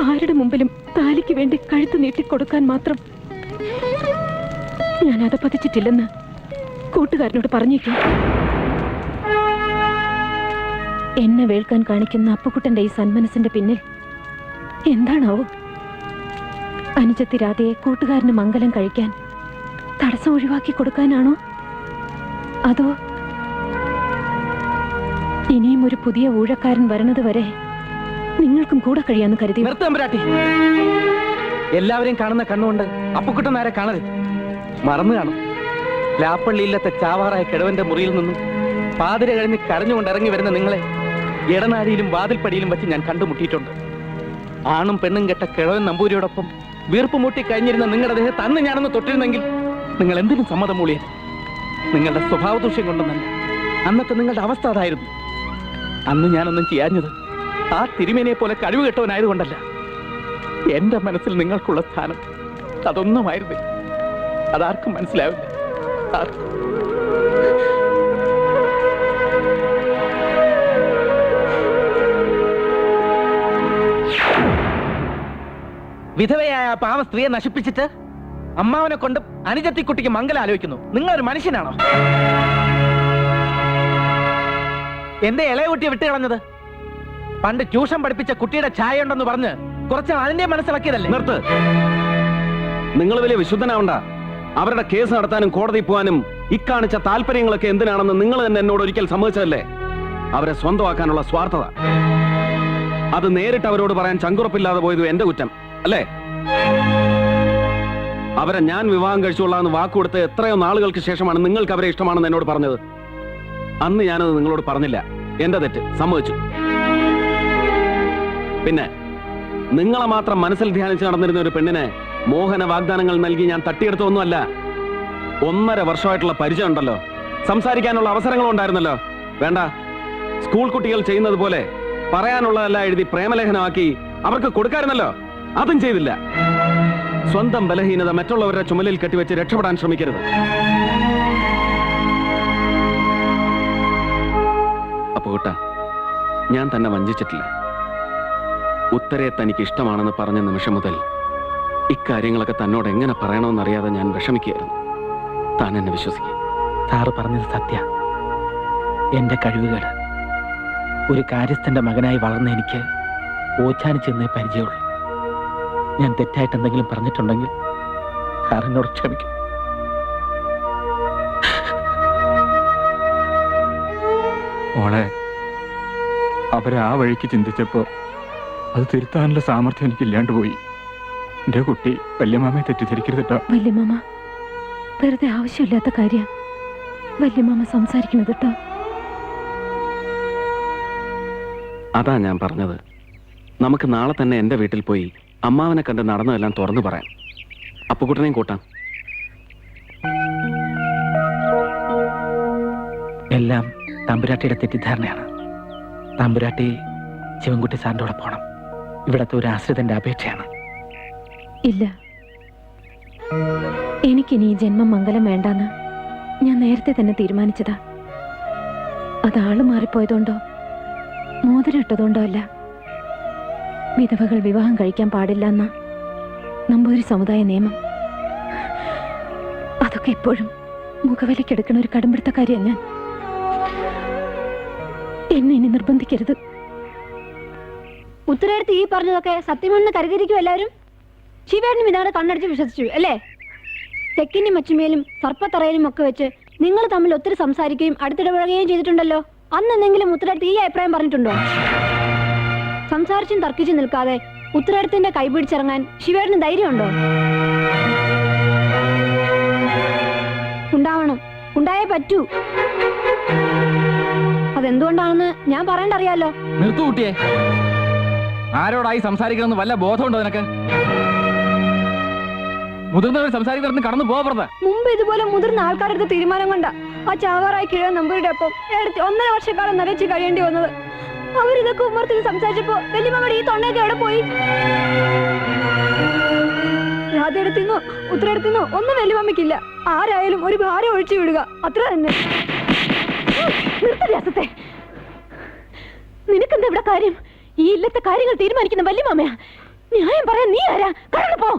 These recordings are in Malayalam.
ആരുടെ മുമ്പിലും താലിക്ക് വേണ്ടി കഴുത്ത് നീട്ടിക്കൊടുക്കാൻ മാത്രം ഞാൻ അത് പതിച്ചിട്ടില്ലെന്ന് കൂട്ടുകാരനോട് പറഞ്ഞേക്കും. എന്നെ വേൾക്കാൻ കാണിക്കുന്ന അപ്പുക്കുട്ടന്റെ ഈ സന്മനസ്സിന്റെ പിന്നിൽ എന്താണാവോ? അനുജത്തി രാധയെ കൂട്ടുകാരന് മംഗലം കഴിക്കാൻ തടസ്സം ഒഴിവാക്കി കൊടുക്കാനാണോ? അതോ ഇനിയും ഒരു പുതിയ ഊഴക്കാരൻ വരണത് വരെ നിങ്ങൾക്കും കൂടെ കഴിയാന്ന് കരുതി? എല്ലാവരെയും കാണുന്ന കണ്ണുകൊണ്ട് അപ്പുക്കുട്ടനാരെ കാണരുത്. മറന്നു കാണും. ലാപ്പള്ളിയില്ലത്തെ ചാവാറായ കിഴവന്റെ മുറിയിൽ നിന്നും പാതിര കഴിഞ്ഞ് കരഞ്ഞുകൊണ്ട് ഇറങ്ങി വരുന്ന നിങ്ങളെ ഇടനാഴിയിലും വാതിൽപ്പടിയിലും വെച്ച് ഞാൻ കണ്ടുമുട്ടിയിട്ടുണ്ട്. ആണും പെണ്ണും കെട്ട കിഴവൻ നമ്പൂരിയോടൊപ്പം വീർപ്പ് മുട്ടി കഴിഞ്ഞിരുന്ന നിങ്ങളുടെ ദേഹത്ത് അന്ന് ഞാനൊന്ന് തൊട്ടിരുന്നെങ്കിൽ നിങ്ങൾ എന്തിനും സമ്മതം മൂളിയത്. നിങ്ങളുടെ സ്വഭാവദൂഷ്യം കൊണ്ടൊന്നല്ല, അന്നത്തെ നിങ്ങളുടെ അവസ്ഥ അതായിരുന്നു. അന്ന് ഞാനൊന്നും ചെയ്യാഞ്ഞത് ആ തിരുമേനിയെ പോലെ കഴിവ് കെട്ടവനായതുകൊണ്ടല്ല. എന്റെ മനസ്സിൽ നിങ്ങൾക്കുള്ള സ്ഥാനം അതൊന്നുമായിരുന്നു. അതാർക്കും മനസ്സിലാവില്ല. വിധവയായ പാവ സ്ത്രീയെ നശിപ്പിച്ചിട്ട് അമ്മാവനെ കൊണ്ട് അനുജത്തിക്കുട്ടിക്ക് മംഗലം ആലോചിക്കുന്നു. നിങ്ങളൊരു മനുഷ്യനാണോ? എന്റെ ഇളയ കുട്ടിയെ വിട്ടുകളഞ്ഞത് പണ്ട് ട്യൂഷൻ പഠിപ്പിച്ച കുട്ടിയുടെ ഛായ ഉണ്ടെന്ന് പറഞ്ഞ് കുറച്ച് അതിന്റെ മനസ്സിലാക്കിയതല്ലേ? നിർത്ത്. നിങ്ങൾ വലിയ വിശുദ്ധനാവണ്ട. അവരുടെ കേസ് നടത്താനും കോടതി പോകാനും ഇക്കാണിച്ച താല്പര്യങ്ങളൊക്കെ എന്തിനാണെന്ന് നിങ്ങൾ തന്നെ എന്നോട് ഒരിക്കൽ സമ്മതിച്ചതല്ലേ? അവരെ സ്വന്തമാക്കാനുള്ള സ്വാർത്ഥത. അത് നേരിട്ട് അവരോട് പറയാൻ ചങ്കുറപ്പില്ലാതെ പോയത് എന്റെ കുറ്റം അല്ലേ? അവരെ ഞാൻ വിവാഹം കഴിച്ചുകൊള്ളാന്ന് വാക്കുകൊടുത്ത് എത്രയോ നാളുകൾക്ക് ശേഷമാണ് നിങ്ങൾക്ക് അവരെ ഇഷ്ടമാണെന്ന് എന്നോട് പറഞ്ഞത്. അന്ന് ഞാനത് നിങ്ങളോട് പറഞ്ഞില്ല. എന്റെ തെറ്റ്, സമ്മതിച്ചു. പിന്നെ നിങ്ങളെ മാത്രം മനസ്സിൽ ധ്യാനിച്ച് നടന്നിരുന്ന ഒരു പെണ്ണിനെ മോഹന വാഗ്ദാനങ്ങൾ നൽകി ഞാൻ തട്ടിയെടുത്തൊന്നുമല്ല. 1.5 വർഷമായിട്ടുള്ള പരിചയം ഉണ്ടല്ലോ, സംസാരിക്കാനുള്ള അവസരങ്ങളും ഉണ്ടായിരുന്നല്ലോ. വേണ്ട, സ്കൂൾ കുട്ടികൾ ചെയ്യുന്നത് പോലെ പറയാനുള്ളതെല്ലാം എഴുതി പ്രേമലേഖനമാക്കി അവർക്ക് കൊടുക്കാറുന്നല്ലോ. അതും ചെയ്തില്ല. സ്വന്തം ബലഹീനത മറ്റുള്ളവരുടെ ചുമലിൽ കെട്ടിവെച്ച് രക്ഷപ്പെടാൻ ശ്രമിക്കരുത്. അപ്പോ കൂട്ട, ഞാൻ തന്നെ വഞ്ചിച്ചിട്ടില്ല. ഉത്തരയെ തനിക്ക് ഇഷ്ടമാണെന്ന് പറഞ്ഞ നിമിഷം മുതൽ ഇക്കാര്യങ്ങളൊക്കെ തന്നോട് എങ്ങനെ പറയണമെന്നറിയാതെ ഞാൻ വിഷമിക്കുകയായിരുന്നു. താൻ എന്നെ വിശ്വസിക്കുക. സാറ് പറഞ്ഞത് സത്യ. എന്റെ കഴിവുകേട്. ഒരു കാര്യസ്ഥന്റെ മകനായി വളർന്ന എനിക്ക് ഓച്ചാനിച്ചെന്നേ പരിചയമുള്ളൂ. ഞാൻ തെറ്റായിട്ട് എന്തെങ്കിലും പറഞ്ഞിട്ടുണ്ടെങ്കിൽ സാർ എന്നോട് ക്ഷമിക്കും. മോളെ, അവരെ ആ വഴിക്ക് ചിന്തിച്ചപ്പോ അത് തിരുത്താനുള്ള സാമർഥ്യം എനിക്കില്ലാണ്ട് പോയി. എന്റെ കുട്ടി വല്യമാമയെ തെറ്റിദ്ധരിക്കരുത് കേട്ടോ. വല്യമാമ വെറുതെ ആവശ്യമില്ലാത്ത കാര്യം വല്യമാമ സംസാരിക്കുന്നത് കേട്ടോ. അതാ ഞാൻ പറഞ്ഞത്, നമുക്ക് നാളെ തന്നെ എന്റെ വീട്ടിൽ പോയി അമ്മാവനെ കണ്ട് നടന്നതെല്ലാം തുറന്നു പറയാം. അപ്പുക്കുട്ടനെയും കൂട്ടാം. എല്ലാം തമ്പുരാട്ടിയുടെ തെറ്റിദ്ധാരണയാണ്. തമ്പുരാട്ടി ശിവൻകുട്ടി സാറിൻ്റെ കൂടെ പോണം. ഇവിടത്തെ ഒരു ആശ്രിതന്റെ അപേക്ഷയാണ്. ഇല്ല, എനിക്കിനി ഈ ജന്മം മംഗലം വേണ്ടാന്ന് ഞാൻ നേരത്തെ തന്നെ തീരുമാനിച്ചതാ. അത് ആള് മാറിപ്പോയതുകൊണ്ടോ മോതിരം ഇട്ടതുകൊണ്ടോ അല്ല. വിധവകൾ വിവാഹം കഴിക്കാൻ പാടില്ല എന്ന നമ്പൂതിരി സമുദായ നിയമം. അതൊക്കെ എപ്പോഴും മുഖവിലക്കെടുക്കുന്ന ഒരു കടുംപിടുത്തക്കാരിയാണ് ഞാൻ. എന്നെ ഇനി നിർബന്ധിക്കരുത്. ഉത്തരേടത്ത് ഈ പറഞ്ഞതൊക്കെ സത്യമെന്ന് കരുതിയിരിക്കും എല്ലാവരും. ശിവേട്ടനും ഇതാണ് കണ്ണടിച്ച് വിശ്വസിച്ചു അല്ലേ? തെക്കിനും മച്ചുമേലും സർപ്പത്തറയിലും ഒക്കെ വെച്ച് നിങ്ങൾ തമ്മിൽ ഒത്തിരി സംസാരിക്കുകയും അടുത്തിടപഴകുകയും ചെയ്തിട്ടുണ്ടല്ലോ. അന്ന് എന്തെങ്കിലും ഉത്തരേടത്ത് ഈ അഭിപ്രായം പറഞ്ഞിട്ടുണ്ടോ? സംസാരിച്ചും തർക്കിച്ചും നിൽക്കാതെ ഉത്തരേടത്തിന്റെ കൈപിടിച്ചിറങ്ങാൻ ശിവേട്ടന് ധൈര്യമുണ്ടോ? ഉണ്ടാവണം, ഉണ്ടായേ പറ്റൂ. അതെന്തുകൊണ്ടാണെന്ന് ഞാൻ പറയണ്ടറിയാലോ. നിർത്തുകൂട്ടിയേ. ആരോടായി സംസാരിക്കണമെന്ന് വല്ല ബോധമുണ്ടോ നിനക്ക്? മുതിർന്നവർ സംസാരിക്കുന്ന കടന്നു പോകരുത്. മുമ്പ് ഇതുപോലെ മുതിർന്ന ആൾക്കാരുടെ തീരുമാനം കൊണ്ട ആ ചാവാറായി കിഴവൻ നമ്പൂരിയുടെ ഒപ്പം 1.5 വർഷക്കാലം നരച്ച് കഴിയേണ്ടി വന്നത്. അവരിതൊക്കെ ഉമ്മർത്തിൽ സംസാരിച്ചപ്പോ വല്യമ്മയുടെ ഈ തൊണ്ടയൊക്കെ എവിടെ പോയി? രാധയെടുത്തിന്നോ ഉത്തരയെടുത്തിന്നോ ഒന്നും വല്യമ്മയ്ക്കില്ല. ആരായാലും ഒരു ഭാരം ഒഴിച്ചു വിടുക, അത്ര തന്നെ. നിർത്തരസത്തെ, നിനക്കെന്താ ഇവിടെ കാര്യം? ഈ ഇല്ലത്തെ കാര്യങ്ങൾ തീരുമാനിക്കുന്ന വല്യമ്മയാ. ന്യായം പറയാൻ നീ ആരാ? കടന്നു പോ.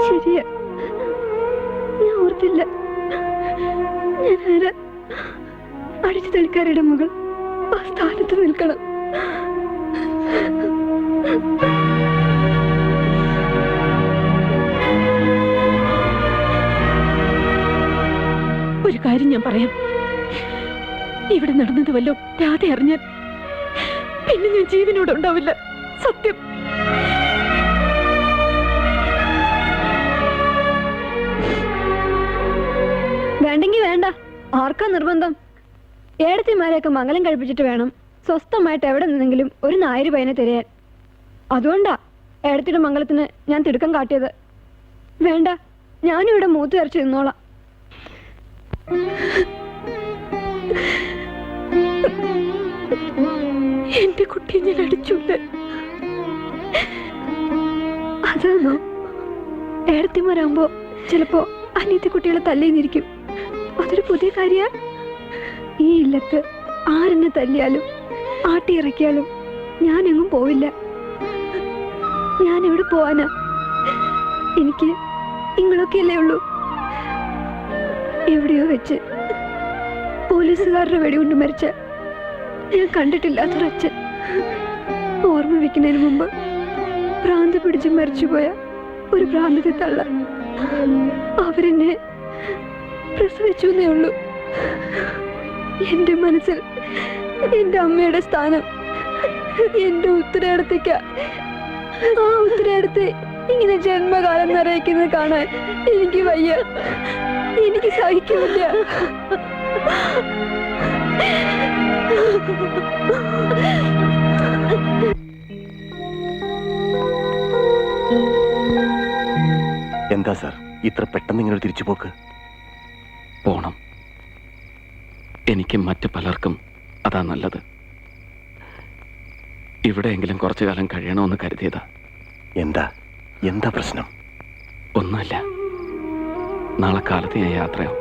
ശരിയാ, ഞാൻ ഓർത്തില്ല. ഞാൻ ആരാ? അടിച്ചു തളിക്കാരുടെ മകൾ ആ സ്ഥാനത്ത് നിൽക്കണം. ഒരു കാര്യം ഞാൻ പറയാം. ഇവിടെ നടന്നത് വല്ലോ രാധ അറിഞ്ഞാൽ പിന്നെ ഞാൻ ജീവനോടെ ഉണ്ടാവില്ല. സത്യം. വേണ്ടെങ്കി വേണ്ട. ആർക്കാ നിർബന്ധം? ഏടത്തിമാരെയൊക്കെ മംഗലം കഴിപ്പിച്ചിട്ട് വേണം സ്വസ്ഥമായിട്ട് എവിടെ നിന്നെങ്കിലും ഒരു നായര് പയ്യനെ തിരയാൻ. അതുകൊണ്ടാ ഏടത്തിയുടെ മംഗലത്തിന് ഞാൻ തിടുക്കം കാട്ടിയത്. വേണ്ട, ഞാനും ഇവിടെ മൂത്ത് വരച്ച് നിന്നോളാം. എന്റെ കുട്ടിയെ ഞാൻ അടിച്ചില്ല. അതാണോ? ഏടത്തിമാരാകുമ്പോ ചിലപ്പോ അനിയത്തി കുട്ടികളെ തല്ലിന്നിരിക്കും. അതൊരു പുതിയ കാര്യ. ഈ ഇല്ലത്ത് ആരെന്നെ തല്ലിയാലും ആട്ടിയിറക്കിയാലും ഞാനെങ്ങും പോവില്ല. ഞാൻ എവിടെ പോവാനാ? എനിക്ക് നിങ്ങളൊക്കെയല്ലേ ഉള്ളൂ. എവിടെയോ വെച്ച് പോലീസുകാരുടെ വെടികൊണ്ട് മരിച്ച ഞാൻ കണ്ടിട്ടില്ലാത്തൊരച്ഛൻ, ഓർമ്മ വെക്കുന്നതിന് മുമ്പ് ഭ്രാന്ത് പിടിച്ച് മരിച്ചുപോയ ഒരു ഭ്രാന്തത്തെ തള്ള, അവരെന്നെ പ്രസവിച്ചു എന്നേ ഉള്ളൂ. എന്റെ മനസ്സിൽ എന്റെ അമ്മയുടെ സ്ഥാനം എന്റെ ഉത്തരയിടത്തേക്ക. ആ ഉത്തരയിടത്തെ ഇങ്ങനെ ജന്മകാലം നിറയിക്കുന്നത് കാണാൻ എനിക്ക് വയ്യ. എനിക്ക് സഹിക്കില്ല. എന്താ സാർ ഇത്ര പെട്ടെന്ന് ഇങ്ങനെ തിരിച്ചു പോക്ക്? പോണം. എനിക്കും മറ്റു പലർക്കും അതാ നല്ലത്. ഇവിടെയെങ്കിലും കുറച്ചു കാലം കഴിയണമെന്ന് കരുതിയതാ. എന്താ എന്താ പ്രശ്നം? ഒന്നുമില്ല. നാളെ കാലത്ത് ഞാൻ യാത്രയാവും.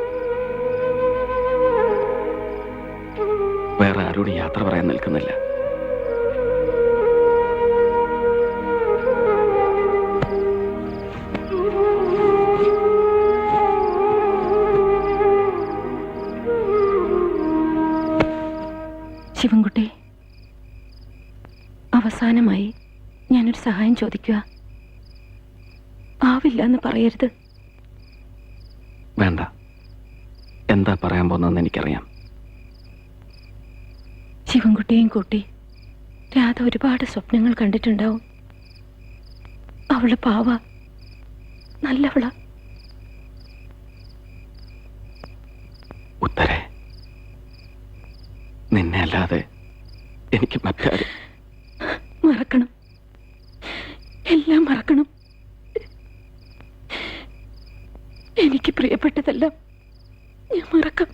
വേറെ ആരോടും യാത്ര പറയാൻ നിൽക്കുന്നില്ല. ശിവൻകുട്ടി, അവസാനമായി ഞാനൊരു സഹായം ചോദിക്കുക. ആവില്ല എന്ന് പറയരുത്. വേണ്ട. എന്താ പറയാൻ പോകുന്നതെന്ന് എനിക്കറിയാം. ശിവൻകുട്ടിയെയും കൂട്ടി രാധ ഒരുപാട് സ്വപ്നങ്ങൾ കണ്ടിട്ടുണ്ടാവും. അവള് പാവ, നല്ലവള. ഉത്തരെ, നിന്നെ അല്ലാതെ എനിക്ക് മറ്റാരും. മറക്കണം, എല്ലാം മറക്കണം. എനിക്ക് പ്രിയപ്പെട്ടതെല്ലാം ഞാൻ മറക്കാം,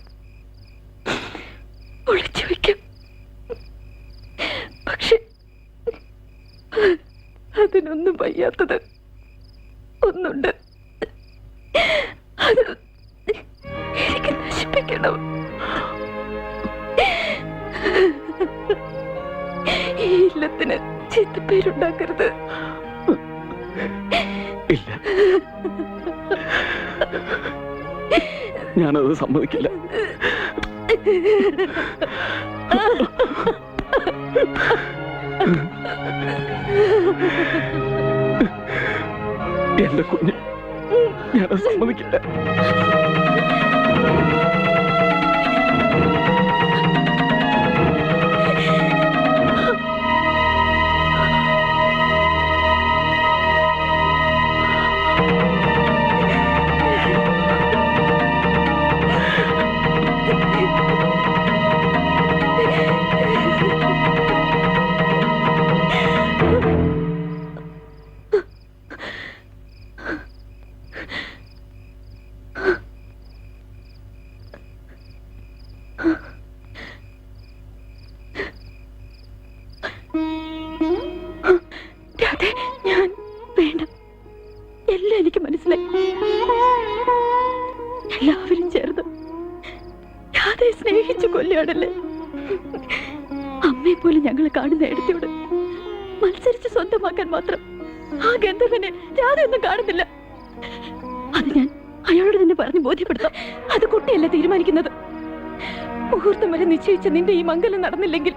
ഒളിച്ചു വയ്ക്കാം. പക്ഷെ അതിനൊന്നും വയ്യാത്തത് ഒന്നുണ്ട്. അത് എനിക്ക് നശിപ്പിക്കണം. ഈ ഇല്ലത്തിന് ചീത്തപ്പേരുണ്ടാക്കരുത്. ഇല്ല, ഞാനത് സമ്മതിക്കില്ല. എന്റെ കുഞ്ഞ്, ഞാനത് സമ്മതിക്കില്ല. മത്സരിച്ച് സ്വന്തമാക്കാൻ മാത്രം ആ ഗന്ധർവനെ രാധയൊന്നും കാണുന്നില്ല. അത് ഞാൻ അയാളോട് തന്നെ പറഞ്ഞ് ബോധ്യപ്പെടുത്താം. അത് കുട്ടിയല്ല തീരുമാനിക്കുന്നത്. മുഹൂർത്തം വരെ നിശ്ചയിച്ച നിന്റെ ഈ മംഗലം നടന്നില്ലെങ്കിൽ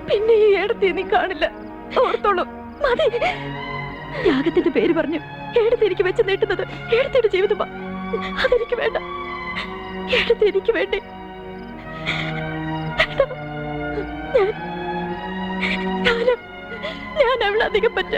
പിന്നെ ഈ ഏടത്തെ നീ കാണില്ല. ഓർത്തോളൂ. മതി. യാഗത്തിന്റെ പേര് പറഞ്ഞു ഏടത്തെ എനിക്ക് വെച്ച് നീട്ടുന്നത് ഏടത്തിന്റെ ജീവിതമാ. അതെനിക്ക് വേണ്ട. ഏടത്തെ എനിക്ക് വേണ്ടേ. ഞാൻ അവളധികം പറ്റ